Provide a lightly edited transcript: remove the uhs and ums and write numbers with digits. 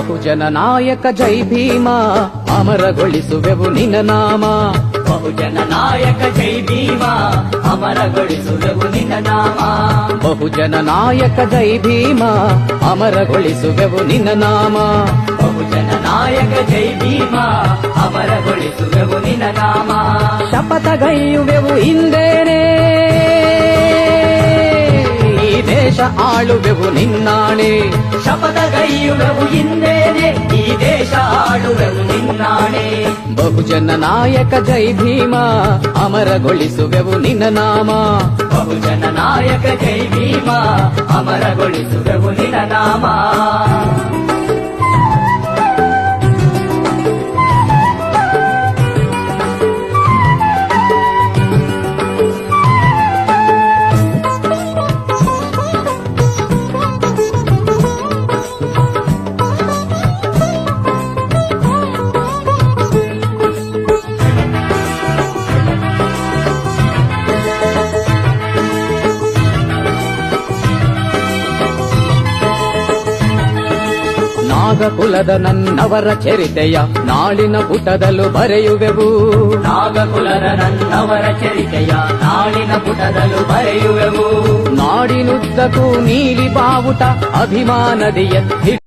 ಬಹುಜನ ನಾಯಕ ಜೈ ಭೀಮ ಅಮರಗೊಳಿಸುವೆವು ನಿನ್ನ ನಾಮ. ಬಹುಜನ ನಾಯಕ ಜೈ ಭೀಮ ಅಮರಗೊಳಿಸುವೆವು ನಿನ್ನ ನಾಮ. ಬಹುಜನ ನಾಯಕ ಜೈ ಭೀಮ ಅಮರಗೊಳಿಸುವೆವು ನಿನ್ನ ನಾಮ. ಬಹುಜನ ನಾಯಕ ಜೈ ಭೀಮ ಅಮರಗೊಳಿಸುವೆವು ನಿನ್ನ ನಾಮ. ಶಪಥಗೈಯುವೆವು ಇಂದೇನೆ ಈ ದೇಶ ಆಳುವೆವು ನಿನ್ನಾಣೆ. ಶಪಥಗೈಯುವೆವು ಇಂದೇನೆ ಈ ದೇಶ ಆಳುವೆವು ನಿನ್ನಾಣೆ. ಬಹುಜನ ನಾಯಕ ಜೈ ಭೀಮ ಅಮರಗೊಳಿಸುವೆವು ನಿನ್ನ ನಾಮ. ಬಹುಜನ ನಾಯಕ ಜೈ ಭೀಮ ಅಮರಗೊಳಿಸುವೆವು ನಿನ್ನ ನಾಮ. ನಾಗಕುಲದ ನನ್ನವರ ಚರಿತೆಯ ನಾಳಿನ ಪುಟದಲ್ಲೂ ಬರೆಯುವೆವು. ನಾಗಕುಲದ ನನ್ನವರ ಚರಿತೆಯ ನಾಳಿನ ಪುಟದಲ್ಲೂ ಬರೆಯುವೆವು. ನಾಡಿನುದ್ದಕ್ಕೂ ನೀಲಿ ಬಾವುಟ ಅಭಿಮಾನದಿ ಎತ್ತಿ